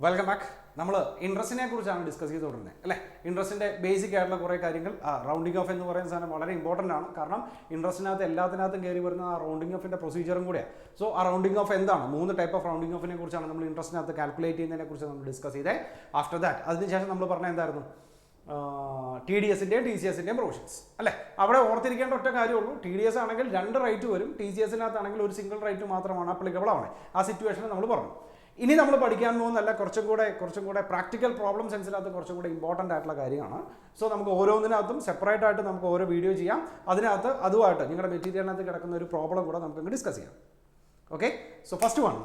Welcome back. നമ്മൾ ഇൻട്രസ്റ്റിനെ കുറിച്ചാണ് discuss ചെയ്തുകൊണ്ടിരുന്നത് അല്ലേ. ഇൻട്രസ്റ്റിൻ്റെ ബേസിക് ആയിട്ടുള്ള കുറേ കാര്യങ്ങൾ റൗണ്ടിങ് ഓഫ് എന്ന് പറയുന്ന സാധനം വളരെ ഇമ്പോർട്ടൻ്റ് ആണ്. കാരണം ഇൻട്രസ്റ്റിനകത്ത് എല്ലാത്തിനകത്തും കയറി വരുന്ന ആ റൗണ്ടിങ് ഓഫിൻ്റെ പ്രൊസീജിയറും കൂടെയാണ്. സോ ആ റൗണ്ടിങ് ഓഫ് എന്താണ്, 3 ടൈപ്പ് ഓഫ് റൗണ്ടിങ് ഓഫിനെ കുറിച്ചാണ് നമ്മൾ ഇൻട്രസ്റ്റിനകത്ത് കാൽക്കുലേറ്റ് ചെയ്യുന്നതിനെ കുറിച്ച് നമ്മൾ ഡിസ്കസ് ചെയ്തേ. ആഫ്റ്റർ ദാറ്റ് അതിനുശേഷം നമ്മൾ പറഞ്ഞ എന്തായിരുന്നു, ടി ഡി എസിൻ്റെയും ടി സി എസിൻ്റെയും പ്രൊവിഷൻസ് അല്ലേ. അവിടെ ഓർത്തിരിക്കേണ്ട ഒറ്റ കാര്യമുള്ളൂ, ടി ഡി എസ് ആണെങ്കിൽ 2 റൈറ്റ് വരും, ടി സി എസിനകത്താണെങ്കിൽ ഒരു സിംഗിൾ റൈറ്റ് മാത്രമാണ് ആപ്ലിക്കബിൾ ആവണേ. ആ സിറ്റുവേഷനിൽ നമ്മൾ പറഞ്ഞു. ഇനി നമ്മൾ പഠിക്കാൻ പോകുന്നതല്ല, കുറച്ചും കൂടെ പ്രാക്ടിക്കൽ പ്രോബ്ലം സെൻസിനകത്ത് കുറച്ചും കൂടെ ഇമ്പോർട്ടൻ്റ് ആയിട്ടുള്ള കാര്യമാണ്. സോ നമുക്ക് ഓരോന്നിനകത്തും സെപ്പറേറ്റ് ആയിട്ട് നമുക്ക് ഓരോ വീഡിയോ ചെയ്യാം. അതിനകത്ത് അതുമായിട്ട് നിങ്ങളുടെ മെറ്റീരിയലിനകത്ത് കിടക്കുന്ന ഒരു പ്രോബ്ലം കൂടെ നമുക്ക് ഡിസ്കസ് ചെയ്യാം. Okay, so first one,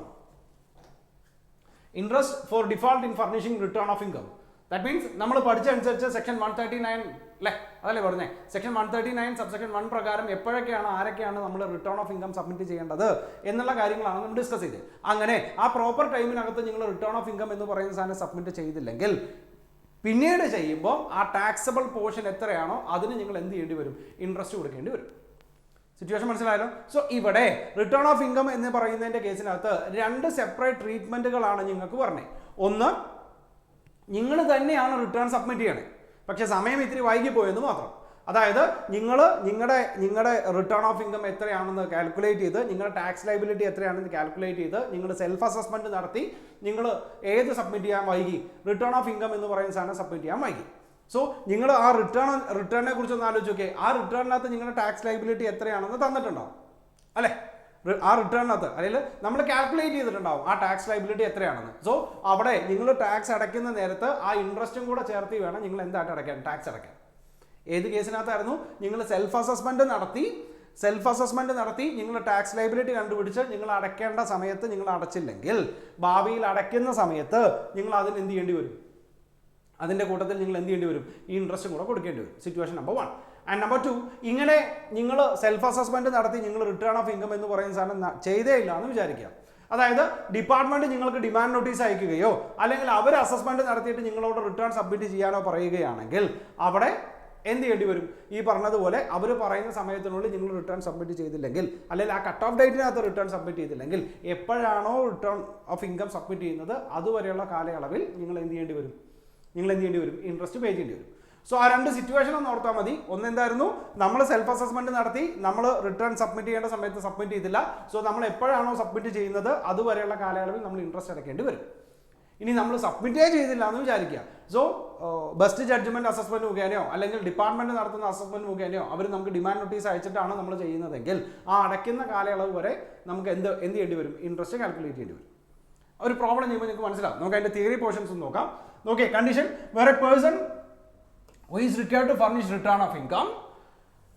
interest four default in furnishing return of income. That means നമ്മൾ പഠിച്ചനുസരിച്ച് സെക്ഷൻ 139 അല്ലേ, അതല്ലേ പറഞ്ഞേ, സെക്ഷൻ 139 സബ്സെക്ഷൻ 1 പ്രകാരം എപ്പോഴൊക്കെയാണ് ആരൊക്കെയാണ് നമ്മൾ റിട്ടേൺ ഓഫ് ഇൻകം സബ്മിറ്റ് ചെയ്യേണ്ടത് എന്നുള്ള കാര്യങ്ങളാണ് നമ്മൾ ഡിസ്കസ് ചെയ്തത്. അങ്ങനെ ആ പ്രോപ്പർ ടൈമിനകത്ത് നിങ്ങൾ റിട്ടേൺ ഓഫ് ഇൻകം എന്ന് പറയുന്ന സാധനം സബ്മിറ്റ് ചെയ്തില്ലെങ്കിൽ പിന്നീട് ചെയ്യുമ്പോൾ ആ ടാക്സബിൾ പോർഷൻ എത്രയാണോ അതിന് നിങ്ങൾ എന്ത് ചെയ്യേണ്ടി വരും, ഇൻട്രസ്റ്റ് കൊടുക്കേണ്ടി വരും. സിറ്റുവേഷൻ മനസ്സിലായല്ലോ. സോ ഇവിടെ റിട്ടേൺ ഓഫ് ഇൻകം എന്ന് പറയുന്നതിൻ്റെ കേസിനകത്ത് 2 സെപ്പറേറ്റ് ട്രീറ്റ്മെൻറ്റുകളാണ് നിങ്ങൾക്ക് പറഞ്ഞത്. ഒന്ന്, നിങ്ങൾ തന്നെയാണ് റിട്ടേൺ സബ്മിറ്റ് ചെയ്യണേ, പക്ഷേ സമയം ഇത്തിരി വൈകിപ്പോയെന്ന് മാത്രം. അതായത് നിങ്ങളുടെ റിട്ടേൺ ഓഫ് ഇൻകം എത്രയാണെന്ന് കാൽക്കുലേറ്റ് ചെയ്ത്, നിങ്ങളുടെ ടാക്സ് ലൈബിലിറ്റി എത്രയാണെന്ന് കാൽക്കുലേറ്റ് ചെയ്ത്, നിങ്ങൾ സെൽഫ് അസസ്മെൻറ്റ് നടത്തി നിങ്ങൾ ഏത് സബ്മിറ്റ് ചെയ്യാൻ വൈകി, റിട്ടേൺ ഓഫ് ഇൻകം എന്ന് പറയുന്ന സാധനം സബ്മിറ്റ് ചെയ്യാൻ വൈകി. സോ നിങ്ങൾ ആ റിട്ടേണിനെ കുറിച്ച് ഒന്ന് ആലോചിച്ച് നോക്കിയേ. ആ റിട്ടേണിനകത്ത് നിങ്ങളുടെ ടാക്സ് ലൈബിലിറ്റി എത്രയാണെന്ന് തന്നിട്ടുണ്ടാവും അല്ലേ. ആ റിട്ടേണിനകത്ത് അല്ലെങ്കിൽ നമ്മൾ കാൽക്കുലേറ്റ് ചെയ്തിട്ടുണ്ടാവും ആ ടാക്സ് ലൈബിലിറ്റി എത്രയാണെന്ന്. സോ അവിടെ നിങ്ങൾ ടാക്സ് അടയ്ക്കുന്ന നേരത്ത് ആ ഇൻട്രസ്റ്റും കൂടെ ചേർത്ത് വേണം നിങ്ങൾ എന്തായിട്ട് അടയ്ക്കാൻ, ടാക്സ് അടയ്ക്കാൻ. ഏത് കേസിനകത്തായിരുന്നു, നിങ്ങൾ സെൽഫ് അസസ്മെൻറ്റ് നടത്തി നിങ്ങൾ ടാക്സ് ലൈബിലിറ്റി കണ്ടുപിടിച്ച് നിങ്ങൾ അടയ്ക്കേണ്ട സമയത്ത് നിങ്ങൾ അടച്ചില്ലെങ്കിൽ ഭാവിയിൽ അടയ്ക്കുന്ന സമയത്ത് നിങ്ങൾ അതിന് എന്ത് ചെയ്യേണ്ടി വരും, അതിൻ്റെ കൂട്ടത്തിൽ നിങ്ങൾ എന്ത് ചെയ്യേണ്ടി വരും, ഈ ഇൻട്രസ്റ്റും കൂടെ കൊടുക്കേണ്ടി വരും. Situation number 1. ആൻഡ് നമ്പർ 2, ഇങ്ങനെ നിങ്ങൾ സെൽഫ് അസസ്മെൻറ്റ് നടത്തി നിങ്ങൾ റിട്ടേൺ ഓഫ് ഇൻകം എന്ന് പറയുന്ന സാധനം ചെയ്തേ ഇല്ല എന്ന് വിചാരിക്കുക. അതായത് ഡിപ്പാർട്ട്മെൻറ്റ് നിങ്ങൾക്ക് ഡിമാൻഡ് നോട്ടീസ് അയക്കുകയോ അല്ലെങ്കിൽ അവർ അസസ്മെൻറ്റ് നടത്തിയിട്ട് നിങ്ങളോട് റിട്ടേൺ സബ്മിറ്റ് ചെയ്യാനോ പറയുകയാണെങ്കിൽ അവിടെ എന്ത് ചെയ്യേണ്ടി വരും, ഈ പറഞ്ഞതുപോലെ അവർ പറയുന്ന സമയത്തിനുള്ളിൽ നിങ്ങൾ റിട്ടേൺ സബ്മിറ്റ് ചെയ്തില്ലെങ്കിൽ അല്ലെങ്കിൽ ആ കട്ട് ഓഫ് ഡേറ്റിനകത്ത് റിട്ടേൺ സബ്മിറ്റ് ചെയ്തില്ലെങ്കിൽ എപ്പോഴാണോ റിട്ടേൺ ഓഫ് ഇൻകം സബ്മിറ്റ് ചെയ്യുന്നത് അതുവരെയുള്ള കാലയളവിൽ നിങ്ങൾ എന്ത് ചെയ്യേണ്ടി വരും, ഇൻട്രസ്റ്റ് പേ ചെയ്യേണ്ടി വരും. സോ ആ 2 സിറ്റുവേഷൻ ഒന്ന് ഓർത്താൽ മതി. ഒന്നെന്തായിരുന്നു, നമ്മൾ സെൽഫ് അസസ്മെൻറ്റ് നടത്തി നമ്മൾ റിട്ടേൺ സബ്മിറ്റ് ചെയ്യേണ്ട സമയത്ത് സബ്മിറ്റ് ചെയ്തില്ല. സോ നമ്മൾ എപ്പോഴാണോ സബ്മിറ്റ് ചെയ്യുന്നത് അതുവരെയുള്ള കാലയളവിൽ നമ്മൾ ഇൻട്രസ്റ്റ് അടയ്ക്കേണ്ടി വരും. ഇനി നമ്മൾ സബ്മിറ്റേ ചെയ്തില്ല എന്ന് വിചാരിക്കുക. സോ ബെസ്റ്റ് ജഡ്ജ്മെൻറ്റ് അസസ്മെൻറ്റ് മുഖേനയോ അല്ലെങ്കിൽ ഡിപ്പാർട്ട്മെൻറ്റ് നടത്തുന്ന അസസ്മെൻറ്റ് മുഖേനയോ അവർ നമുക്ക് ഡിമാൻഡ് നോട്ടീസ് അയച്ചിട്ടാണ് നമ്മൾ ചെയ്യുന്നതെങ്കിൽ ആ അടയ്ക്കുന്ന കാലയളവ് വരെ നമുക്ക് എന്ത് ചെയ്യേണ്ടി വരും, ഇൻട്രസ്റ്റ് കാൽക്കുലേറ്റ് ചെയ്യേണ്ടി വരും. ഒരു പ്രോബ്ലം ചെയ്യുമ്പോൾ നിങ്ങൾക്ക് മനസ്സിലാവും. നമുക്ക് അതിൻ്റെ തിയറി പോർഷൻസ് ഒന്ന് നോക്കാം. നോക്കിയേ, condition where a person who is required to furnish return of income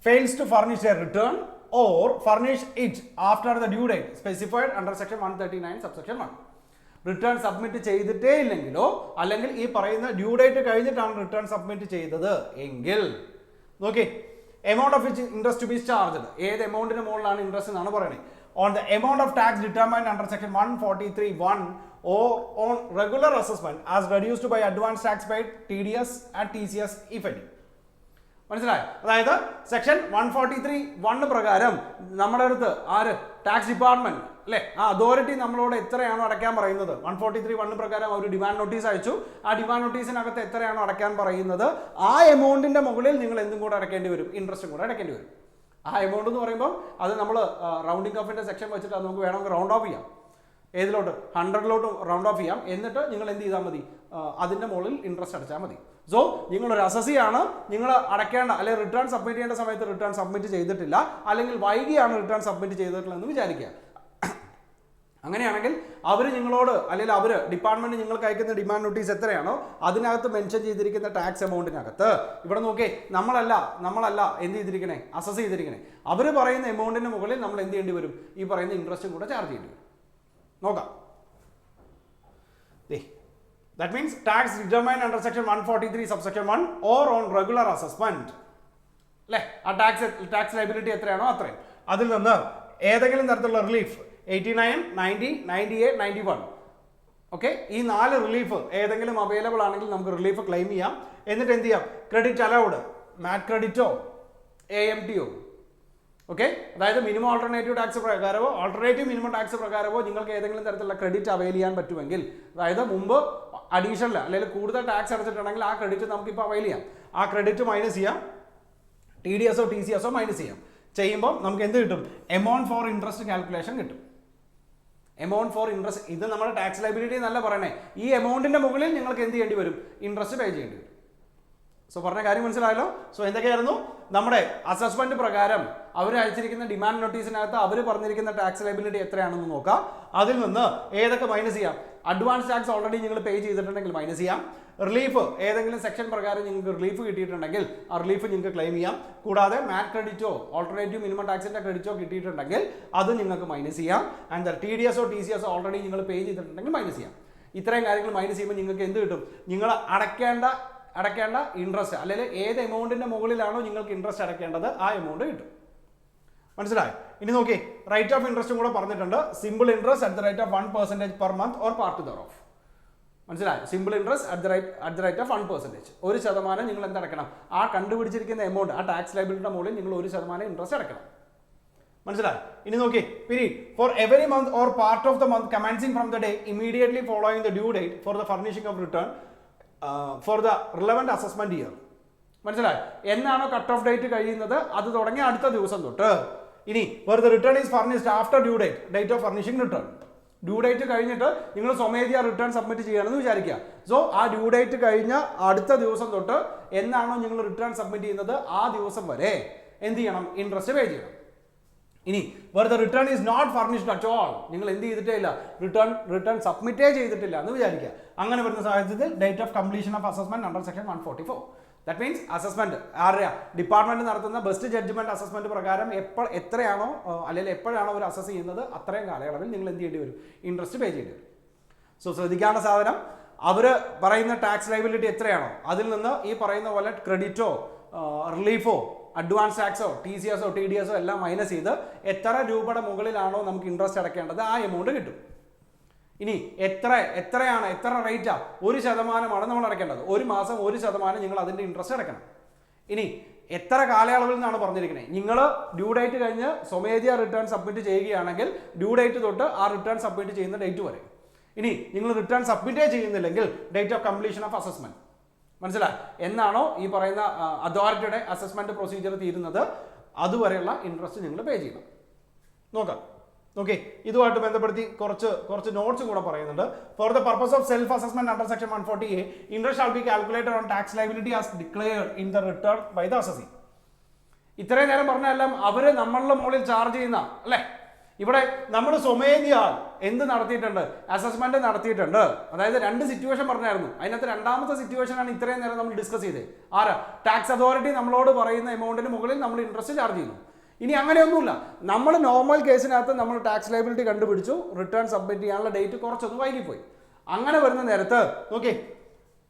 fails to furnish a return or furnish it after the due date specified under section 139 subsection 1. Return submit ചെയ്തിട്ടേ ഇല്ലെങ്കിലോ അല്ലെങ്കിൽ ഈ പറയുന്ന due date കഴിഞ്ഞിട്ടാണ് return submit ചെയ്തത് എങ്കിൽ നോക്കി, amount of interest to be charged, ഏത് എമൗണ്ടിന് മുകളിലാണ് ഇൻട്രസ്റ്റ് എന്നാണ് പറയുന്നത്, on the amount of tax determined under section 143(1) or on regular assessment as reduced by advance tax paid, TDS and TCS if any. മനസ്സിലായോ? അതായത് സെക്ഷൻ 143(1) പ്രകാരം നമ്മുടെ അടുത്ത് ആര്, ടാക്സ് ഡിപ്പാർട്ട്മെന്റ് അല്ലേ, ആ അതോറിറ്റി നമ്മളോട് എത്രയാണോ അടയ്ക്കാൻ പറയുന്നത്, 143(1) പ്രകാരം അവർ ഡിമാൻഡ് നോട്ടീസ് അയച്ചു. ആ ഡിമാൻഡ് നോട്ടീസിനകത്ത് എത്രയാണോ അടയ്ക്കാൻ പറയുന്നത് ആ എമൗണ്ടിന്റെ മുകളിൽ നിങ്ങൾ എന്തും കൂടെ അടയ്ക്കേണ്ടി വരും, ഇൻട്രസ്റ്റും കൂടെ അടയ്ക്കേണ്ടി വരും. ആ എമൗണ്ട് എന്ന് പറയുമ്പോൾ അത് നമ്മൾ റൗണ്ടിങ് ഓഫിൻ്റെ സെക്ഷൻ വെച്ചിട്ട് നമുക്ക് വേണമെങ്കിൽ റൗണ്ട് ഓഫ് ചെയ്യാം. ഏതിലോട്ട്, 100ലോട്ട് റൗണ്ട് ഓഫ് ചെയ്യാം. എന്നിട്ട് നിങ്ങൾ എന്ത് ചെയ്താൽ മതി, അതിൻ്റെ മുകളിൽ ഇൻട്രസ്റ്റ് അടച്ചാൽ മതി. സോ നിങ്ങളൊരു അസസിയാണ്, നിങ്ങൾ അടയ്ക്കേണ്ട അല്ലെങ്കിൽ റിട്ടേൺ സബ്മിറ്റ് ചെയ്യേണ്ട സമയത്ത് റിട്ടേൺ സബ്മിറ്റ് ചെയ്തിട്ടില്ല അല്ലെങ്കിൽ വൈകിയാണ് റിട്ടേൺ സബ്മിറ്റ് ചെയ്തിട്ടില്ല എന്ന് വിചാരിക്കുക. അങ്ങനെയാണെങ്കിൽ അവർ നിങ്ങളോട് അല്ലെങ്കിൽ അവർ ഡിപ്പാർട്ട്മെന്റ് നിങ്ങൾക്ക് അയക്കുന്ന ഡിമാൻഡ് നോട്ടീസ് എത്രയാണോ അതിനകത്ത് മെൻഷൻ ചെയ്തിരിക്കുന്ന ടാക്സ് എമൗണ്ടിനകത്ത് ഇവിടെ നോക്കേ, നമ്മളല്ല എന്ത് ചെയ്തിരിക്കണേ, അസസ് ചെയ്തിരിക്കണേ. അവർ പറയുന്ന എമൗണ്ടിന് മുകളിൽ നമ്മൾ എന്ത് ചെയ്യേണ്ടി വരും, ഈ പറയുന്ന ഇൻട്രസ്റ്റും കൂടെ ചാർജ് ചെയ്യേണ്ടി വരും. നോക്കാം. That means tax determined under section 143 subsection 1 or on regular assessment അല്ലേ, ആ ടാക്സ് ലൈബിലിറ്റി എത്രയാണോ അത്രയും, അതിൽ നിന്ന് ഏതെങ്കിലും തരത്തിലുള്ള റിലീഫ് 89, 90, 98, 91 ഓക്കെ, ഈ 4 റിലീഫ് ഏതെങ്കിലും അവൈലബിൾ ആണെങ്കിൽ നമുക്ക് റിലീഫ് ക്ലെയിം ചെയ്യാം. എന്നിട്ട് എന്ത് ചെയ്യാം, ക്രെഡിറ്റ് അലൗഡ്, മാറ്റ് ക്രെഡിറ്റോ AMTയോ ഓക്കെ, അതായത് മിനിമം ഓൾട്ടർനേറ്റീവ് ടാക്സ് പ്രകാരമോ ആൾട്ടർനേറ്റീവ് മിനിമം ടാക്സ് പ്രകാരമോ നിങ്ങൾക്ക് ഏതെങ്കിലും തരത്തിലുള്ള ക്രെഡിറ്റ് അവൈൽ ചെയ്യാൻ പറ്റുമെങ്കിൽ, അതായത് മുമ്പ് അഡീഷണൽ അല്ലെങ്കിൽ കൂടുതൽ ടാക്സ് അടച്ചിട്ടുണ്ടെങ്കിൽ ആ ക്രെഡിറ്റ് നമുക്കിപ്പോൾ അവൈൽ ചെയ്യാം. ആ ക്രെഡിറ്റ് മൈനസ് ചെയ്യാം, TDS or TCS or minus ചെയ്യാം. ചെയ്യുമ്പോൾ നമുക്ക് എന്ത് കിട്ടും? എമൗണ്ട് ഫോർ ഇൻട്രസ്റ്റ് കാൽക്കുലേഷൻ കിട്ടും. എമൗണ്ട് ഫോർ ഇൻട്രസ്റ്റ്, ഇത് നമ്മുടെ ടാക്സ് ലൈബിലിറ്റി എന്നല്ല പറയണേ, ഈ എമൗണ്ടിന്റെ മുകളിൽ നിങ്ങൾക്ക് എന്ത് ചെയ്യേണ്ടി വരും? ഇൻട്രസ്റ്റ് പേ ചെയ്യേണ്ടി വരും. സോ പറഞ്ഞ കാര്യം മനസ്സിലായല്ലോ. സോ എന്തൊക്കെയായിരുന്നു നമ്മുടെ അസസ്മെന്റ് പ്രകാരം അവർ അയച്ചിരിക്കുന്ന ഡിമാൻഡ് നോട്ടീസിനകത്ത് അവർ പറഞ്ഞിരിക്കുന്ന ടാക്സ് ലൈബിലിറ്റി എത്രയാണെന്ന് നോക്കാം. അതിൽ നിന്ന് ഏതൊക്കെ മൈനസ് ചെയ്യാം? അഡ്വാൻസ് ടാക്സ് ഓൾറെഡി നിങ്ങൾ പേ ചെയ്തിട്ടുണ്ടെങ്കിൽ മൈനസ് ചെയ്യാം. റിലീഫ്, ഏതെങ്കിലും സെക്ഷൻ പ്രകാരം നിങ്ങൾക്ക് റിലീഫ് കിട്ടിയിട്ടുണ്ടെങ്കിൽ ആ റിലീഫ് നിങ്ങൾക്ക് ക്ലെയിം ചെയ്യാം. കൂടാതെ മാറ്റ് ക്രെഡിറ്റോ ഓൾട്ടർനേറ്റീവ് മിനിമം ടാക്സിന്റെ ക്രെഡിറ്റോ കിട്ടിയിട്ടുണ്ടെങ്കിൽ അത് നിങ്ങൾക്ക് മൈനസ് ചെയ്യാം. And TDS or TCS or already നിങ്ങൾ പേ ചെയ്തിട്ടുണ്ടെങ്കിൽ മൈനസ് ചെയ്യാം. ഇത്രയും കാര്യങ്ങൾ മൈനസ് ചെയ്യുമ്പോൾ നിങ്ങൾക്ക് എന്ത് കിട്ടും? നിങ്ങൾ അടയ്ക്കേണ്ട ഇൻട്രസ്റ്റ്, അല്ലെങ്കിൽ ഏത് എമൗണ്ടിന്റെ മുകളിലാണോ നിങ്ങൾക്ക് ഇൻട്രസ്റ്റ് അടയ്ക്കേണ്ടത് ആ എമൗണ്ട് കിട്ടും. മനസ്സിലായി? ഇനി നോക്കി, റേറ്റ് ഓഫ് ഇൻട്രസ്റ്റും കൂടെ പറഞ്ഞിട്ടുണ്ട്. Simple interest at the rate of 1% per month or part thereof. മനസ്സിലായി? Simple interest at the rate of 1%. 1% നിങ്ങൾ എന്തടക്കണം? ആ കണ്ടുപിടിച്ചിരിക്കുന്ന എമൗണ്ട്, ആ ടാക്സ് ലൈബിലിറ്റിയുടെ മുകളിൽ നിങ്ങൾ 1% ഇൻട്രസ്റ്റ് അടക്കണം. മനസ്സിലായി? ഇനി നോക്കി, period for every month or part of the month കമൻസിംഗ് from the day immediately following the due date for the furnishing of return for the relevant assessment year. മനസ്സിലായി? എന്നാണോ കട്ട് ഓഫ് ഡേറ്റ് കഴിയുന്നത് അത് തുടങ്ങി അടുത്ത ദിവസം തൊട്ട്. ഇനി where the return is furnished after due date of furnishing return. Due date കഴിഞ്ഞിട്ട് നിങ്ങൾ സ്വമേധയാ റിട്ടേൺ സബ്മിറ്റ് ചെയ്യണമെന്ന് വിചാരിക്കുക. സോ ആ ഡ്യൂ ഡേറ്റ് കഴിഞ്ഞ അടുത്ത ദിവസം തൊട്ട് എന്നാണോ നിങ്ങൾ റിട്ടേൺ സബ്മിറ്റ് ചെയ്യുന്നത് ആ ദിവസം വരെ എന്ത് ചെയ്യണം? ഇൻട്രസ്റ്റ് പേ ചെയ്യണം. ഇനി where the return is not furnished at all, നിങ്ങൾ എന്ത് ചെയ്തിട്ടേ ഇല്ല, റിട്ടേൺ സബ്മിറ്റേ ചെയ്തിട്ടില്ല എന്ന് വിചാരിക്കുക. അങ്ങനെ വരുന്ന സാഹചര്യത്തിൽ date of completion of assessment under section 144. That means assessment ആരുടെ ഡിപ്പാർട്ട്മെന്റ് നടത്തുന്ന ബെസ്റ്റ് ജഡ്ജ്മെന്റ് അസസ്മെന്റ് പ്രകാരം എത്രയാണോ അല്ലെങ്കിൽ എപ്പോഴാണോ അവർ അസസ് ചെയ്യുന്നത് അത്രയും കാലയളവിൽ നിങ്ങൾ എന്ത് ചെയ്യേണ്ടി വരും? ഇൻട്രസ്റ്റ് പേ ചെയ്യേണ്ടി വരും. സോ ശ്രദ്ധിക്കേണ്ട സാധനം, അവർ പറയുന്ന ടാക്സ് ലൈബിലിറ്റി എത്രയാണോ അതിൽ നിന്ന് ഈ പറയുന്ന പോലെ ക്രെഡിറ്റോ റിലീഫോ അഡ്വാൻസ് ടാക്സോ TCS ഓ TDS ഓ എല്ലാം മൈനസ് ചെയ്ത് എത്ര രൂപയുടെ മുകളിലാണോ നമുക്ക് ഇൻട്രസ്റ്റ് അടയ്ക്കേണ്ടത് ആ എമൗണ്ട് കിട്ടും. ഇനി എത്ര റേറ്റാ? 1% നമ്മൾ അടയ്ക്കേണ്ടത്. ഒരു മാസം 1% നിങ്ങൾ അതിൻ്റെ ഇൻട്രസ്റ്റ് അടയ്ക്കണം. ഇനി എത്ര കാലയളവിൽ നിന്നാണ് പറഞ്ഞിരിക്കുന്നത്? നിങ്ങൾ ഡ്യൂ ഡേറ്റ് കഴിഞ്ഞ് സ്വമേധയാ റിട്ടേൺ സബ്മിറ്റ് ചെയ്യുകയാണെങ്കിൽ ഡ്യൂ ഡേറ്റ് തൊട്ട് ആ റിട്ടേൺ സബ്മിറ്റ് ചെയ്യുന്ന ഡേറ്റ് വരെ. ഇനി നിങ്ങൾ റിട്ടേൺ സബ്മിറ്റേ ചെയ്യുന്നില്ലെങ്കിൽ date of completion of assessment. മനസ്സിലായി? എന്നാണോ ഈ പറയുന്ന അതോറിറ്റിയുടെ അസസ്മെന്റ് പ്രൊസീജിയർ തീരുന്നത് അതുവരെയുള്ള ഇൻട്രസ്റ്റ് നിങ്ങൾ പേ ചെയ്യണം. നോക്കാം. ഓക്കെ, ഇതുമായിട്ട് ബന്ധപ്പെടുത്തി കുറച്ച് നോട്ട്സ് കൂടെ പറയുന്നുണ്ട്. For the purpose of self assessment under section 140A, interest shall be calculated on tax liability as declared in the return by the assessee. ഇത്രയും നേരം പറഞ്ഞെല്ലാം അവര് നമ്മളുടെ മുകളിൽ ചാർജ് ചെയ്യുന്ന അല്ലേ? ഇവിടെ നമ്മൾ സ്വമേധയാ എന്ത് നടത്തിയിട്ടുണ്ട്? അസസ്മെന്റ് നടത്തിയിട്ടുണ്ട്. അതായത് 2 സിറ്റുവേഷൻ പറഞ്ഞായിരുന്നു. അതിനകത്ത് രണ്ടാമത്തെ സിറ്റുവേഷനാണ് ഇത്രയും നേരം നമ്മൾ ഡിസ്കസ് ചെയ്തത്. ആരാ? ടാക്സ് അതോറിറ്റി നമ്മളോട് പറയുന്ന എമൗണ്ടിന് മുകളിൽ നമ്മൾ ഇൻട്രസ്റ്റ് ചാർജ് ചെയ്യുന്നു. ഇനി അങ്ങനെയൊന്നുമില്ല, നമ്മൾ നോർമൽ കേസിനകത്ത് നമ്മൾ ടാക്സ് ലൈബിലിറ്റി കണ്ടുപിടിച്ചു, റിട്ടേൺ സബ്മിറ്റ് ചെയ്യാനുള്ള ഡേറ്റ് കുറച്ചൊന്ന് വൈകിപ്പോയി. അങ്ങനെ വരുന്ന നേരത്ത് ഓക്കെ,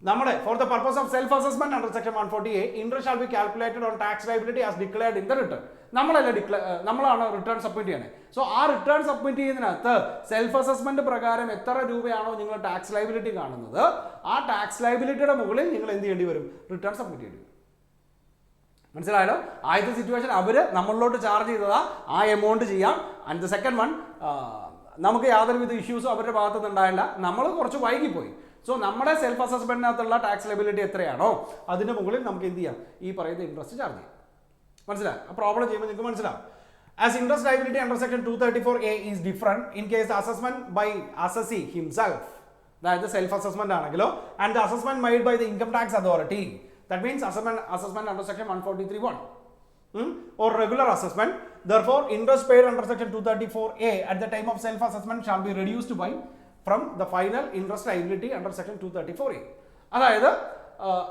നമ്മുടെ four the purpose of self assessment under section 140A, interest shall be calculated on tax liability as declared in the return. നമ്മളാണ് റിട്ടേൺ സബ്മിറ്റ് ചെയ്യണേ. സോ ആ റിട്ടേൺ സബ്മിറ്റ് ചെയ്യുന്നതിനകത്ത് സെൽഫ് അസസ്മെന്റ് പ്രകാരം എത്ര രൂപയാണോ നിങ്ങൾ ടാക്സ് ലൈബിലിറ്റി കാണുന്നത് ആ tax ലൈബിലിറ്റിയുടെ മുകളിൽ നിങ്ങൾ എന്ത് ചെയ്യേണ്ടി വരും? റിട്ടേൺ സബ്മിറ്റ് ചെയ്യേണ്ടി വരും. മനസ്സിലായല്ലോ? ആദ്യത്തെ സിറ്റുവേഷൻ അവർ നമ്മളിലോട്ട് ചാർജ് ചെയ്തതാ, ആ എമൗണ്ട് ചെയ്യാം. ആൻഡ് ദ സെക്കൻഡ് വൺ, നമുക്ക് യാതൊരുവിധ ഇഷ്യൂസും അവരുടെ ഭാഗത്തു നിന്നുണ്ടായില്ല, നമ്മൾ കുറച്ച് വൈകിപ്പോയി. സോ നമ്മുടെ സെൽഫ് അസസ്മെന്റിനകത്തുള്ള ടാക്സ് ലൈബിലിറ്റി എത്രയാണോ അതിന്റെ മുകളിൽ നമുക്ക് എന്ത് ചെയ്യാം? ഈ പറയുന്ന ഇൻട്രസ്റ്റ് ചാർജ് ചെയ്യാം. മനസ്സിലായി? ആ പ്രോബ്ലം ചെയ്യുമ്പോൾ നിങ്ങൾക്ക് മനസ്സിലാവും. As interest liability under section 234A is different in case assessment by assessee himself, അതായത് സെൽഫ് അസസ്മെന്റ് ആണെങ്കിലോ, and the assessment made by the income tax authority. That means assessment under section 143(1) or regular assessment. Therefore, interest paid under section 234A at the time of self-assessment shall be reduced from the final interest liability under section 234A. അതായത്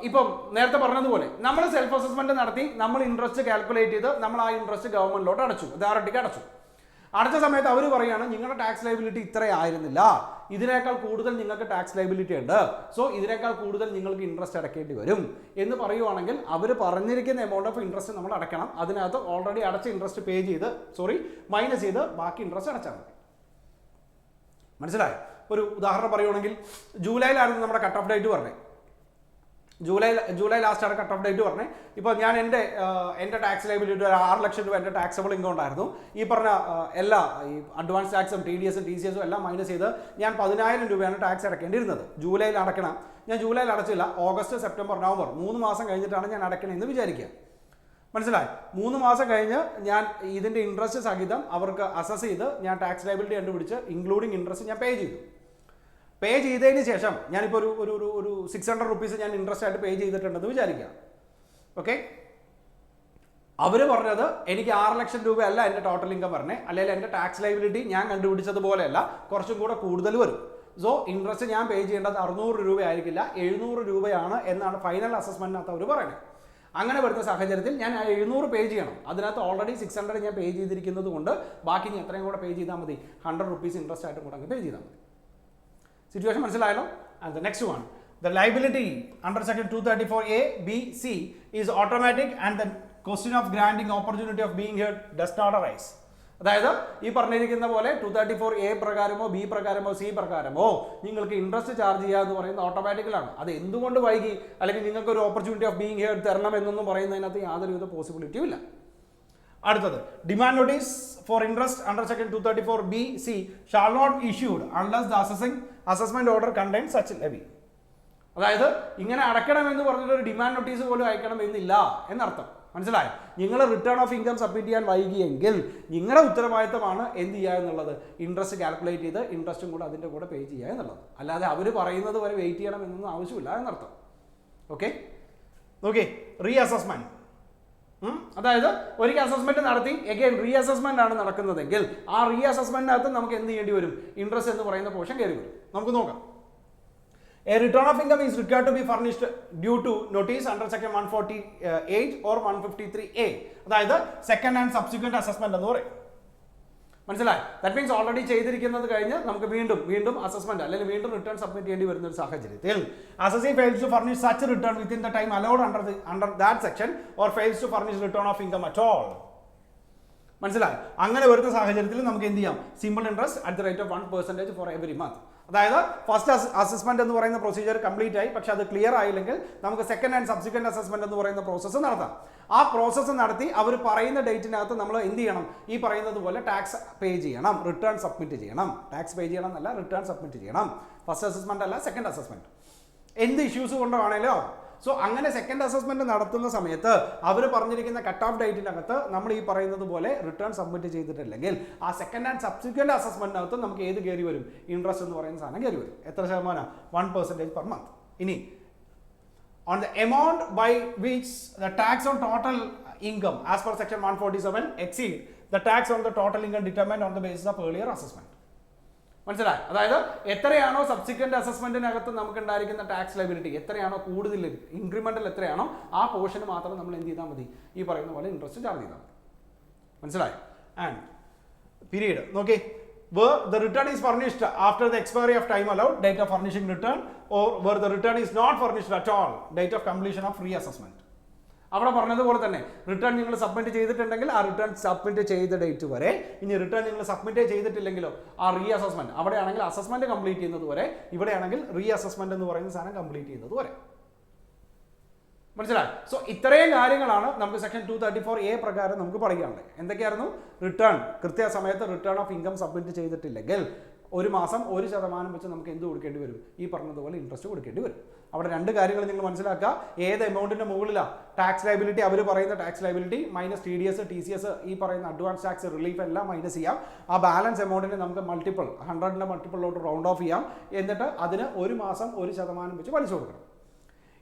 ഇപ്പം നേരത്തെ പറഞ്ഞതുപോലെ നമ്മൾ self assessment നടത്തി, നമ്മൾ interest calculate ചെയ്ത് നമ്മൾ ആ ഇൻട്രസ്റ്റ് ഗവൺമെന്റിലോട്ട് അടച്ചു, അതോറിറ്റിക്ക് അടച്ചു. അടുത്ത സമയത്ത് അവർ പറയുകയാണ് നിങ്ങളുടെ ടാക്സ് ലൈബിലിറ്റി ഇത്രയായിരുന്നില്ല, ഇതിനേക്കാൾ കൂടുതൽ നിങ്ങൾക്ക് ടാക്സ് ലൈബിലിറ്റി ഉണ്ട്, സോ ഇതിനേക്കാൾ കൂടുതൽ നിങ്ങൾക്ക് ഇൻട്രസ്റ്റ് അടയ്ക്കേണ്ടി വരും എന്ന് പറയുവാണെങ്കിൽ അവർ പറഞ്ഞിരിക്കുന്ന എമൗണ്ട് ഓഫ് ഇൻട്രസ്റ്റ് നമ്മൾ അടയ്ക്കണം. അതിനകത്ത് ഓൾറെഡി അടച്ച ഇൻട്രസ്റ്റ് മൈനസ് ചെയ്ത് ബാക്കി ഇൻട്രസ്റ്റ് അടച്ചാൽ മതി. മനസ്സിലായോ? ഒരു ഉദാഹരണം പറയുവാണെങ്കിൽ ജൂലൈയിലായിരുന്നു നമ്മുടെ കട്ട് ഓഫ് ഡേറ്റ് പറഞ്ഞത്. ജൂലൈ ലാസ്റ്റാണ് കട്ട് ഓഫ് ഡേറ്റ് പറഞ്ഞത്. ഇപ്പോൾ ഞാൻ എൻ്റെ ടാക്സ് ലൈബിലിറ്റി ഒരു 6 ലക്ഷം രൂപ എൻ്റെ ടാക്സബിൾ ഇൻകം ഉണ്ടായിരുന്നു. ഈ പറഞ്ഞ എല്ലാ ഈ അഡ്വാൻസ് ടാക്സും TDS TCS എല്ലാം മൈനസ് ചെയ്ത് ഞാൻ 10,000 രൂപയാണ് ടാക്സ് അടക്കേണ്ടിയിരുന്നത്. ജൂലൈയിൽ അടയ്ക്കണം. ഞാൻ ജൂലൈയിൽ അടച്ചില്ല. ഓഗസ്റ്റ്, സെപ്റ്റംബർ, നവംബർ 3 മാസം കഴിഞ്ഞിട്ടാണ് ഞാൻ അടയ്ക്കണമെന്ന് വിചാരിക്കുക. മനസ്സിലായി? 3 മാസം കഴിഞ്ഞ് ഞാൻ ഇതിൻ്റെ ഇൻട്രസ്റ്റ് സഹിതം അവർക്ക് അസസ് ചെയ്ത് ഞാൻ ടാക്സ് ലൈബിലിറ്റി കണ്ടുപിടിച്ച് ഇൻക്ലൂഡിങ് ഇൻട്രസ്റ്റ് ഞാൻ പേ ചെയ്തു. പേ ചെയ്തതിന് ശേഷം ഞാനിപ്പോൾ ഒരു 600 റുപ്പീസ് ഞാൻ ഇൻട്രസ്റ്റ് ആയിട്ട് പേ ചെയ്തിട്ടുണ്ടെന്ന് വിചാരിക്കുക. ഓക്കെ, അവർ പറഞ്ഞത് എനിക്ക് 6 ലക്ഷം രൂപയല്ല എൻ്റെ ടോട്ടൽ ഇൻകം പറഞ്ഞേ, അല്ലെങ്കിൽ എൻ്റെ ടാക്സ് ലൈബിലിറ്റി ഞാൻ കണ്ടുപിടിച്ചതുപോലെയല്ല, കുറച്ചും കൂടെ കൂടുതൽ വരും. സോ ഇൻട്രസ്റ്റ് ഞാൻ പേ ചെയ്യേണ്ടത് 600 രൂപ ആയിരിക്കില്ല, 700 രൂപയാണ് എന്നാണ് ഫൈനൽ അസസ്മെൻറ്റിനകത്ത് അവർ പറയുന്നത്. അങ്ങനെ വരുന്ന സാഹചര്യത്തിൽ ഞാൻ 700 പേ ചെയ്യണം. അതിനകത്ത് ഓൾറെഡി 600 ഞാൻ പേ ചെയ്തിരിക്കുന്നത് കൊണ്ട് ബാക്കി ഞാൻ എത്രയും കൂടെ പേ ചെയ്താൽ മതി, 100 റുപ്പീസ് ഇൻട്രസ്റ്റ് ആയിട്ട് കൂടെ അങ്ങ് പേ ചെയ്താൽ മതി. സിറ്റുവേഷൻ മനസ്സിലായല്ലോ? And the next one, the liability under section 234A B C is automatic and the question of granting opportunity of being heard does not arise. അതായത് ഈ പറഞ്ഞിരിക്കുന്ന പോലെ 234A പ്രകാരമോ B പ്രകാരമോ C പ്രകാരമോ നിങ്ങൾക്ക് ഇൻട്രസ്റ്റ് ചാർജ് ചെയ്യുക എന്ന് പറയുന്നത് ഓട്ടോമാറ്റിക്കലാണ്. അത് എന്തുകൊണ്ട് വൈകി, അല്ലെങ്കിൽ നിങ്ങൾക്ക് ഒരു ഓപ്പർച്യൂണിറ്റി ഓഫ് ബീങ് ഹെയർഡ് തരണം എന്നൊന്നും പറയുന്നതിനകത്ത് യാതൊരുവിധ പോസിബിലിറ്റിയും ഇല്ല. അടുത്തത്, demand notice for interest under section 234B C shall not issued unless the assessment order contains such levy. അതായത് ഇങ്ങനെ അടയ്ക്കണം എന്ന് പറഞ്ഞിട്ട് ഒരു ഡിമാൻഡ് നോട്ടീസ് പോലും അയക്കണം എന്നില്ല എന്നർത്ഥം. മനസ്സിലായി? നിങ്ങൾ റിട്ടേൺ ഓഫ് ഇൻകം സബ്മിറ്റ് ചെയ്യാൻ വൈകിയെങ്കിൽ നിങ്ങളുടെ ഉത്തരവാദിത്തമാണ് എന്ത് ചെയ്യുക എന്നുള്ളത്, ഇൻട്രസ്റ്റ് കാൽക്കുലേറ്റ് ചെയ്ത് ഇൻട്രസ്റ്റും കൂടെ അതിൻ്റെ കൂടെ പേ ചെയ്യുക എന്നുള്ളത്. അല്ലാതെ അവർ പറയുന്നത് വരെ വെയിറ്റ് ചെയ്യണം എന്നൊന്നും ആവശ്യമില്ല എന്നർത്ഥം. Okay, okay. റീ അസസ്മെന്റ്, അതായത് ഒരിക്കൽ അസസ്മെന്റ് നടത്തി എഗെയിൻ റീ അസസ്മെന്റ് ആണ് നടക്കുന്നതെങ്കിൽ ആ റീ അസസ്മെന്റിനകത്ത് നമുക്ക് എന്ത് ചെയ്യേണ്ടി വരും, ഇൻട്രസ്റ്റ് എന്ന് പറയുന്ന പോർഷൻ കയറി വരും. നമുക്ക് നോക്കാം. A return of income is required to be furnished due to notice under section 148 or 153A. അതായത് സെക്കൻഡ് ആൻഡ് സബ്സിക്വന്റ് അസസ്മെന്റ് എന്ന് പറയും. മനസ്സിലായി? ദാറ്റ് മീൻസ് ഓൾറെഡി ചെയ്തിരിക്കുന്നത് കഴിഞ്ഞ് നമുക്ക് വീണ്ടും അസസ്മെന്റ് അല്ലെങ്കിൽ വീണ്ടും റിട്ടേൺ സബ്മിറ്റ് ചെയ്യേണ്ടി വരുന്ന ഒരു സാഹചര്യത്തിൽ assessee fails to furnish such return within the time allowed under that section or fails to furnish return of income at all. മനസ്സിലായി? അങ്ങനെ വരുന്ന സാഹചര്യത്തിൽ നമുക്ക് എന്ത് ചെയ്യാം, simple interest at the rate of 1% for every month. അതായത് first assessment എന്ന് പറയുന്ന പ്രൊസീജിയർ കംപ്ലീറ്റ് ആയി, പക്ഷെ അത് ക്ലിയർ ആയില്ലെങ്കിൽ നമുക്ക് സെക്കൻഡ് ആൻഡ് സബ്സിക്വന്റ് അസസ്മെന്റ് എന്ന് പറയുന്ന പ്രോസസ്സ് നടത്താം. ആ പ്രോസസ്സ് നടത്തി അവർ പറയുന്ന ഡേറ്റിനകത്ത് നമ്മൾ എന്ത് ചെയ്യണം, ഈ പറയുന്നത് പോലെ ടാക്സ് പേ ചെയ്യണം, റിട്ടേൺ സബ്മിറ്റ് ചെയ്യണം. ടാക്സ് പേ ചെയ്യണം എന്നല്ല, റിട്ടേൺ സബ്മിറ്റ് ചെയ്യണം. ഫസ്റ്റ് അസസ്മെന്റ് അല്ല, സെക്കൻഡ് അസസ്മെന്റ്. എന്ത് ഇഷ്യൂസ് കൊണ്ടാണല്ലോ. സോ അങ്ങനെ സെക്കൻഡ് അസസ്മെന്റ് നടത്തുന്ന സമയത്ത് അവർ പറഞ്ഞിരിക്കുന്ന കട്ട് ഓഫ് ഡേറ്റിനകത്ത് നമ്മൾ ഈ പറയുന്നത് പോലെ റിട്ടേൺ സബ്മിറ്റ് ചെയ്തിട്ടില്ലെങ്കിൽ ആ സെക്കൻഡ് ആൻഡ് സബ്സിക്വന്റ് അസസ്മെന്റിനകത്ത് നമുക്ക് ഏത് കയറി വരും, ഇൻട്രസ്റ്റ് എന്ന് പറയുന്ന സാധനം കയറി വരും. എത്ര ശതമാനം? 1% പെർ മന്ത്. ഇനി on the amount by which the tax on total income as per section 147 exceed the tax on the total income determined on the basis of earlier assessment. മനസ്സിലായി? അതായത് എത്രയാണോ സബ്സിക്വന്റ് അസസ്മെന്റിനകത്ത് നമുക്ക് ഉണ്ടായിരിക്കുന്ന ടാക്സ് ലൈബിലിറ്റി എത്രയാണോ കൂടുതൽ, incremental എത്രയാണോ ആ പോർഷന് മാത്രം നമ്മൾ എന്ത് ചെയ്താൽ മതി, ഈ പറയുന്ന പോലെ ഇൻട്രസ്റ്റ് ചാർജ് ചെയ്താൽ മതി. മനസ്സിലായി? ആൻഡ് പീരീഡ് നോക്കി, where the return is furnished after the expiry of time allowed, date of furnishing return, or where the return is not furnished at all, date of completion of reassessment. അവിടെ പറഞ്ഞതുപോലെ തന്നെ return നിങ്ങൾ submit ചെയ്തിട്ടുണ്ടെങ്കിൽ ആ return submit ചെയ്ത date വരെ, ഇനി return നിങ്ങൾ സബ്മിറ്റ് ചെയ്തിട്ടില്ലെങ്കിലോ ആ റീ അസസ്മെന്റ്, അവിടെയാണെങ്കിൽ അസസ്മെന്റ് കംപ്ലീറ്റ് ചെയ്യുന്നത് വരെ, ഇവിടെയാണെങ്കിൽ റീ അസസ്മെന്റ് എന്ന് പറയുന്ന സാധനം കംപ്ലീറ്റ് ചെയ്യുന്നത് വരെ. മനസ്സിലായി? സോ ഇത്രയും കാര്യങ്ങളാണ് നമുക്ക് സെക്ഷൻ 234A പ്രകാരം നമുക്ക് പഠിക്കാനുള്ളത്. എന്തൊക്കെയായിരുന്നു? റിട്ടേൺ കൃത്യസമയത്ത് റിട്ടേൺ ഓഫ് ഇൻകം സബ്മിറ്റ് ചെയ്തിട്ടില്ലെങ്കിൽ 1 മാസം 1% വെച്ച് നമുക്ക് എന്ത് കൊടുക്കേണ്ടി വരും, ഈ പറഞ്ഞതുപോലെ ഇൻട്രസ്റ്റ് കൊടുക്കേണ്ടി വരും. അവിടെ 2 കാര്യങ്ങൾ നിങ്ങൾ മനസ്സിലാക്കുക. ഏത് എമൗണ്ടിന്റെ മുകളിലാണ് ടാക്സ് ലൈബിലിറ്റി, അവർ പറയുന്ന tax liability minus TDS TCS ഈ പറയുന്ന അഡ്വാൻസ് ടാക്സ് റിലീഫ് എല്ലാം മൈനസ് ചെയ്യാം. ആ ബാലൻസ് എമൗണ്ടിനെ നമുക്ക് മൾട്ടിപ്പിൾ 100ന്റെ മൾട്ടിപ്പിളിലോട്ട് റൗണ്ട് ഓഫ് ചെയ്യാം. എന്നിട്ട് അതിന് 1 മാസം 1% വെച്ച് പലിശ കൊടുക്കണം.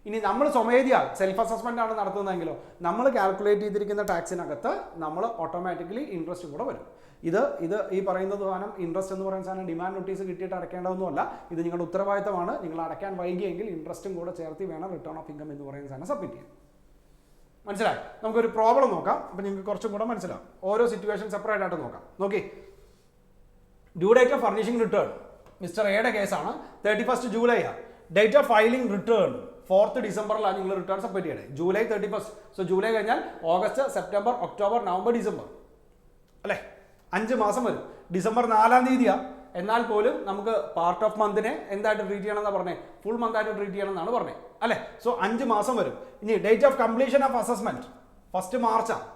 ഇനി നമ്മൾ സ്വമേധയാ സെൽഫ് അസസ്മെന്റ് ആണ് നടത്തുന്നതെങ്കിലോ നമ്മൾ കാൽക്കുലേറ്റ് ചെയ്തിരിക്കുന്ന ടാക്സിനകത്ത് നമ്മൾ ഓട്ടോമാറ്റിക്കലി ഇൻട്രസ്റ്റും കൂടെ വരും. ഇത് ഈ പറയുന്നത് സാധനം ഇൻട്രസ്റ്റ് എന്ന് പറയുന്ന സാധനം ഡിമാൻഡ് നോട്ടീസ് കിട്ടിയിട്ട് അടയ്ക്കേണ്ടതൊന്നുമല്ല. ഇത് നിങ്ങളുടെ ഉത്തരവാദിത്തമാണ്. നിങ്ങൾ അടയ്ക്കാൻ വൈകിയെങ്കിൽ ഇൻട്രസ്റ്റും കൂടെ ചേർത്ത് വേണം റിട്ടേൺ ഓഫ് ഇൻകം എന്ന് പറയുന്ന സാധനം സബ്മിറ്റ് ചെയ്യാൻ. മനസ്സിലായി? നമുക്കൊരു പ്രോബ്ലം നോക്കാം. അപ്പം നിങ്ങൾക്ക് കുറച്ചും കൂടെ മനസ്സിലാവും. ഓരോ സിറ്റുവേഷൻ സെപ്പറേറ്റ് ആയിട്ട് നോക്കാം. നോക്കി, due date of furnishing return mister എയുടെ കേസാണ്. 31 July date of filing return 4th ഡിസംബറിലാണ് നിങ്ങൾ റിട്ടേൺ സബ്മിറ്റ് ചെയ്യണേ. ജൂലൈ 31. സോ ജൂലൈ കഴിഞ്ഞാൽ August, September, October, November, December അല്ലേ, 5 മാസം വരും. ഡിസംബർ 4-ാം തീയതിയാണ് എന്നാൽ പോലും നമുക്ക് പാർട്ട് ഓഫ് മന്തിനെ എന്തായിട്ട് ട്രീറ്റ് ചെയ്യണം എന്നാണ് പറഞ്ഞത്, ഫുൾ മന്തായിട്ട് ട്രീറ്റ് ചെയ്യണം എന്നാണ് പറഞ്ഞത് അല്ലേ. സോ 5 മാസം വരും. ഇനി date of completion of assessment 1 മാർച്ചാണ്.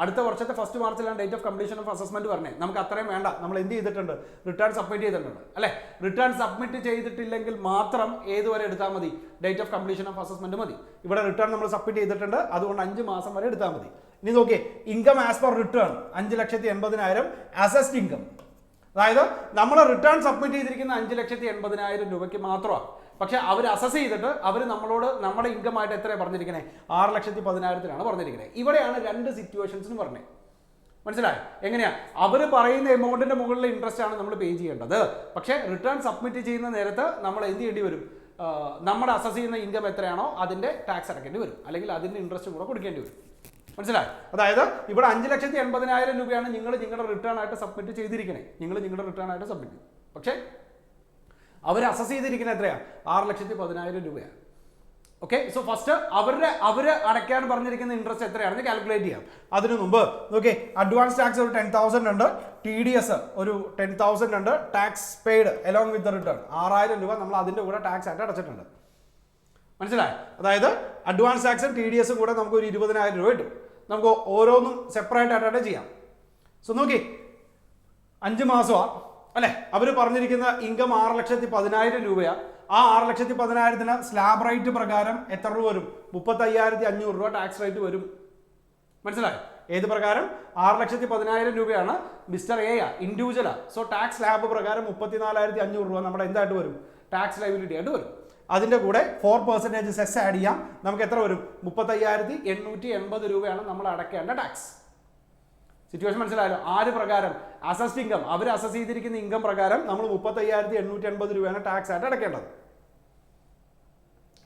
അടുത്ത വർഷത്തെ 1 മാർച്ചിലാണ് date of completion of assessment പറഞ്ഞത്. നമുക്ക് അത്രയും വേണ്ട, നമ്മൾ എന്ത് ചെയ്തിട്ടുണ്ട്, റിട്ടേൺ സബ്മിറ്റ് ചെയ്തിട്ടുണ്ട് അല്ലേ. റിട്ടേൺ സബ്മിറ്റ് ചെയ്തിട്ടില്ലെങ്കിൽ മാത്രം ഏതുവരെ എടുത്താൽ മതി, date of completion of assessment മതി. ഇവിടെ റിട്ടേൺ നമ്മൾ സബ്മിറ്റ് ചെയ്തിട്ടുണ്ട്, അതുകൊണ്ട് 5 മാസം വരെ എടുത്താൽ മതി. ഇനി നോക്കിയേ, income as per return 5,80,000 assessed income. അതായത് നമ്മൾ റിട്ടേൺ സബ്മിറ്റ് ചെയ്തിരിക്കുന്ന 5,80,000 രൂപയ്ക്ക് മാത്രമാണ്. പക്ഷെ അവർ അസസ് ചെയ്തിട്ട് അവർ നമ്മളോട് നമ്മുടെ ഇൻകം ആയിട്ട് എത്രയാണ് പറഞ്ഞിരിക്കുന്നത്, 6,10,000 പറഞ്ഞിരിക്കുന്നത്. ഇവിടെയാണ് 2 സിറ്റുവേഷൻസിന് പറഞ്ഞത്. മനസ്സിലായി? എങ്ങനെയാ, അവർ പറയുന്ന എമൗണ്ടിന്റെ മുകളിലെ ഇൻട്രസ്റ്റ് ആണ് നമ്മൾ പേ ചെയ്യേണ്ടത്. പക്ഷേ റിട്ടേൺ സബ്മിറ്റ് ചെയ്യുന്ന നേരത്ത് നമ്മൾ എന്ത് ചെയ്യേണ്ടി വരും, നമ്മുടെ അസസ് ചെയ്യുന്ന ഇൻകം എത്രയാണോ അതിന്റെ ടാക്സ് അടക്കേണ്ടി വരും, അല്ലെങ്കിൽ അതിന്റെ ഇൻട്രസ്റ്റ് കൂടെ കൊടുക്കേണ്ടി വരും. മനസ്സിലായി? അതായത് ഇവിടെ 5,80,000 രൂപയാണ് നിങ്ങൾ നിങ്ങളുടെ റിട്ടേൺ ആയിട്ട് സബ്മിറ്റ് ചെയ്തിരിക്കണേ, നിങ്ങൾ നിങ്ങളുടെ റിട്ടേൺ ആയിട്ട് സബ്മിറ്റ് ചെയ്തു. പക്ഷേ അവർ അസസ് ചെയ്തിരിക്കുന്നത് എത്രയാണ്, 6,10,000 രൂപയാണ്. ഓക്കെ, സോ ഫസ്റ്റ് അവർ അടയ്ക്കാൻ പറഞ്ഞിരിക്കുന്ന ഇൻട്രസ്റ്റ് എത്രയാണെന്ന് കാൽക്കുലേറ്റ് ചെയ്യാം. അതിനു മുമ്പ് നോക്കിയേ, അഡ്വാൻസ് ടാക്സ് ഒരു 10,000 ഉണ്ട്, TDS ഒരു 10,000 ഉണ്ട്, tax paid along with the return 6,000 രൂപ നമ്മൾ അതിന്റെ കൂടെ ടാക്സ് ആയിട്ട് അടച്ചിട്ടുണ്ട്. മനസ്സിലായി? അതായത് അഡ്വാൻസ് ടാക്സും TDSും കൂടെ നമുക്ക് ഒരു 20,000 രൂപ കിട്ടും. നമുക്ക് ഓരോന്നും സെപ്പറേറ്റ് ആയിട്ടാണ് ചെയ്യാം. സോ നോക്കി, 5 മാസമാണ് അല്ലെ. അവർ പറഞ്ഞിരിക്കുന്ന ഇൻകം 6,10,000 രൂപയാണ്. ആ 6,10,000 സ്ലാബ് റേറ്റ് പ്രകാരം എത്ര രൂപ വരും, 35,500 രൂപ ടാക്സ് റേറ്റ് വരും. മനസ്സിലായി? ഏത് പ്രകാരം, 6,10,000 രൂപയാണ് മിസ്റ്റർ എ ഇൻഡിവിജ്വലാ. സോ ടാക്സ് സ്ലാബ് പ്രകാരം 34,500 രൂപ നമ്മുടെ എന്തായിട്ട് വരും, ടാക്സ് ലയബിലിറ്റി ആയിട്ട് വരും. അതിന്റെ കൂടെ 4% സെസ് ആഡ് ചെയ്യാം. നമുക്ക് എത്ര വരും, 35,880 രൂപയാണ് നമ്മൾ അടയ്ക്കേണ്ട ടാക്സ്. സിറ്റുവേഷൻ മനസ്സിലായല്ലോ? ആര് പ്രകാരം, അസസ്ഡ് ഇൻകം. അവർ അസസ് ചെയ്തിരിക്കുന്ന ഇൻകം പ്രകാരം നമ്മൾ 35,880 രൂപയാണ് ടാക്സ് ആയിട്ട് അടയ്ക്കേണ്ടത്.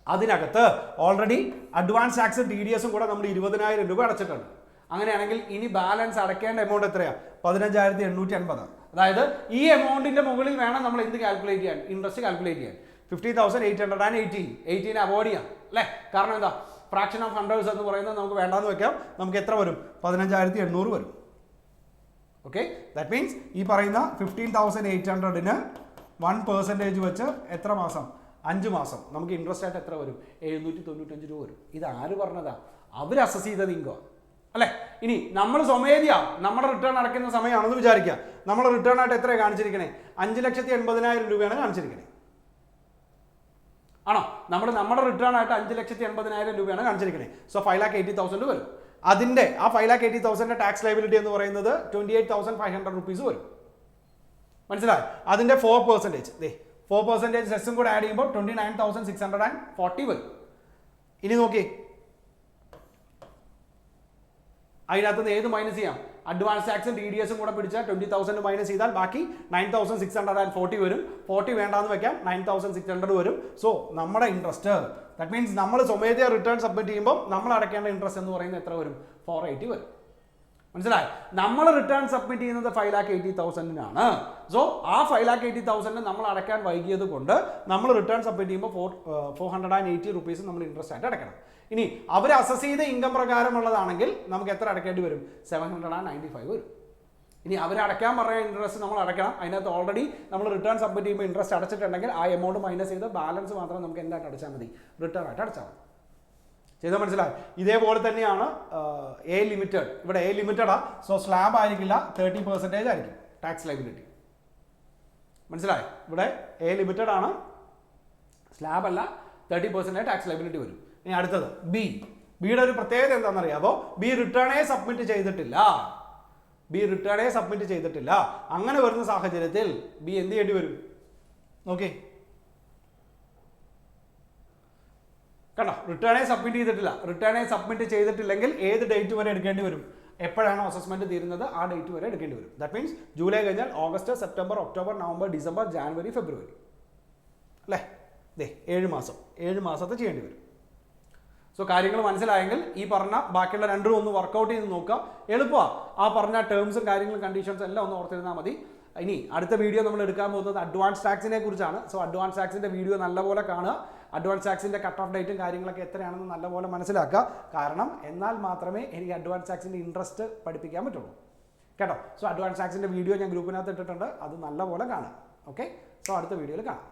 അതിനകത്ത് ഓൾറെഡി അഡ്വാൻസ് ടാക്സും TDSും കൂടെ നമ്മൾ 20,000 രൂപ അടച്ചിട്ടുണ്ട്. അങ്ങനെയാണെങ്കിൽ ഇനി ബാലൻസ് അടയ്ക്കേണ്ട എമൗണ്ട് എത്രയാണ്, 15,880. അതായത് ഈ എമൗണ്ടിന്റെ മുകളിൽ വേണം നമ്മൾ എന്ത് കാൽക്കുലേറ്റ് ചെയ്യാൻ, ഇൻട്രസ്റ്റ് കാൽക്കുലേറ്റ് ചെയ്യാൻ. 50,818 അവോയ്ഡ് ചെയ്യാം അല്ലേ. കാരണം എന്താ, ഫ്രാക്ഷൻ ഓഫ് ഹൺഡ്രഡ്സ് എന്ന് പറയുന്നത് നമുക്ക് വേണ്ടാന്ന് വെക്കാം. നമുക്ക് എത്ര വരും, 15,800 വരും. ഓക്കെ, ദാറ്റ് മീൻസ് ഈ പറയുന്ന 15,800-ന് 1% വെച്ച് എത്ര മാസം, 5 മാസം നമുക്ക് ഇൻട്രസ്റ്റ് ആയിട്ട് എത്ര വരും, 795 രൂപ വരും. ഇത് ആര് പറഞ്ഞതാ, അവർ അസസ് ചെയ്തത് ഇൻകം അല്ലേ. ഇനി നമ്മൾ സ്വമേധയാ നമ്മുടെ റിട്ടേൺ അടയ്ക്കുന്ന സമയമാണെന്ന് വിചാരിക്കുക. നമ്മൾ റിട്ടേൺ ആയിട്ട് എത്രയാണ് കാണിച്ചിരിക്കണേ, 5,80,000 രൂപയാണ് കാണിച്ചിരിക്കണേ. ആണോ, നമ്മുടെ റിട്ടേൺ ആയിട്ട് 5,80,000 രൂപയാണ് കാണിച്ചിരിക്കുന്നത്. സോ 5,80,000 വരും. അതിന്റെ ആ 5,80,000 ടാക്സ് ലയബിലിറ്റി എന്ന് പറയുന്നത് 28,500 റുപ്പീസ് വരും. മനസ്സിലായി? അതിന്റെ 4% സെസ്സും കൂടെ ആഡ് ചെയ്യുമ്പോൾ 29,640 വരും. ഇനി നോക്കി, അതിനകത്ത് നിന്ന് ഏത് മൈനസ് ചെയ്യാം, അഡ്വാൻസ് ടാക്സും TDSും കൂടെ പിടിച്ചാൽ 20,000 മൈനസ് ചെയ്താൽ ബാക്കി 9,640 വരും. 40 വേണ്ടാന്ന് വെക്കാം, 9,600 വരും. സോ നമ്മുടെ ഇൻട്രസ്റ്റ്, ദാറ്റ് മീൻസ് നമ്മൾ സ്വമേധയാ റിട്ടേൺ സബ്മിറ്റ് ചെയ്യുമ്പോൾ നമ്മൾ അടയ്ക്കേണ്ട ഇൻട്രസ്റ്റ് എന്ന് പറയുന്നത് എത്ര വരും, 480 വരും. മനസ്സിലായി? നമ്മൾ റിട്ടേൺ സബ്മിറ്റ് ചെയ്യുന്നത് 5,80,000-നാണ്. സോ ആ 5,80,000 നമ്മൾ അടയ്ക്കാൻ വൈകിയത് കൊണ്ട് നമ്മൾ റിട്ടേൺ സബ്മിറ്റ് ചെയ്യുമ്പോൾ 480 റുപ്പീസ് നമ്മൾ ഇൻട്രസ്റ്റ് ആയിട്ട് അടയ്ക്കണം. ഇനി അവർ അസസ് ചെയ്ത ഇൻകം പ്രകാരമുള്ളതാണെങ്കിൽ നമുക്ക് എത്ര അടയ്ക്കേണ്ടി വരും, 795 വരും. ഇനി അവർ അടയ്ക്കാൻ പറഞ്ഞ ഇൻട്രസ്റ്റ് നമ്മൾ അടയ്ക്കണം. അതിനകത്ത് ഓൾറെഡി നമ്മൾ റിട്ടേൺ സബ്മിറ്റ് ചെയ്യുമ്പോൾ ഇൻട്രസ്റ്റ് അടച്ചിട്ടുണ്ടെങ്കിൽ ആ എമൗണ്ട് മൈനസ് ചെയ്ത് ബാലൻസ് മാത്രം നമുക്ക് എന്തായിട്ട് അടച്ചാൽ മതി, റിട്ടേൺ ആയിട്ട് അടച്ചാൽ മതി. ചെയ്താൽ മനസ്സിലായി? ഇതേപോലെ തന്നെയാണ് എ ലിമിറ്റഡ്. ഇവിടെ എ ലിമിറ്റഡാ. സോ സ്ലാബ് ആയിരിക്കില്ല, 30% ആയിരിക്കും ടാക്സ് ലയബിലിറ്റി. മനസ്സിലായി? ഇവിടെ എ ലിമിറ്റഡ് ആണ്, സ്ലാബ് അല്ല, 30% ടാക്സ് ലയബിലിറ്റി വരും. ഇനി അടുത്തത് ബിയുടെ ഒരു പ്രത്യേകത എന്താണെന്ന് അറിയാമോ, ബി റിട്ടേണേ സബ്മിറ്റ് ചെയ്തിട്ടില്ല. അങ്ങനെ വരുന്ന സാഹചര്യത്തിൽ ബി എന്ത് ചെയ്യേണ്ടി വരും, നോക്കി കണ്ടോ, റിട്ടേണേ സബ്മിറ്റ് ചെയ്തിട്ടില്ലെങ്കിൽ ഏത് ഡേറ്റ് വരെ എടുക്കേണ്ടി വരും, എപ്പോഴാണോ അസസ്മെന്റ് തീരുന്നത് ആ ഡേറ്റ് വരെ എടുക്കേണ്ടി വരും. ദാറ്റ് മീൻസ് ജൂലൈ കഴിഞ്ഞാൽ August, September, October, November, December, January, February അല്ലേ. 7 മാസത്തെ ചെയ്യേണ്ടി വരും. സോ കാര്യങ്ങൾ മനസ്സിലായെങ്കിൽ ഈ പറഞ്ഞ ബാക്കിയുള്ള 2 ഒന്ന് വർക്കൗട്ട് ചെയ്ത് നോക്കുക. എളുപ്പമാണ്. ആ പറഞ്ഞ ടേംസും കാര്യങ്ങളും കണ്ടീഷൻസും എല്ലാം ഒന്ന് ഓർത്തിരുന്നാൽ മതി. ഇനി അടുത്ത വീഡിയോ നമ്മൾ എടുക്കാൻ പോകുന്നത് അഡ്വാൻസ് ടാക്സിനെ കുറിച്ചാണ്. സോ അഡ്വാൻസ് ടാക്സിന്റെ വീഡിയോ നല്ലപോലെ കാണുക. അഡ്വാൻസ് ടാക്സിന്റെ കട്ട് ഓഫ് ഡേറ്റും കാര്യങ്ങളൊക്കെ എത്രയാണെന്ന് നല്ലപോലെ മനസ്സിലാക്കുക. കാരണം എന്നാൽ മാത്രമേ എനിക്ക് അഡ്വാൻസ് ടാക്സിന്റെ ഇൻട്രസ്റ്റ് പഠിപ്പിക്കാൻ പറ്റുള്ളൂ. കേട്ടോ. സോ അഡ്വാൻസ് ടാക്സിൻ്റെ വീഡിയോ ഞാൻ ഗ്രൂപ്പിനകത്ത് ഇട്ടിട്ടുണ്ട്, അത് നല്ലപോലെ കാണാം. ഓക്കെ, സോ അടുത്ത വീഡിയോയിൽ കാണാം.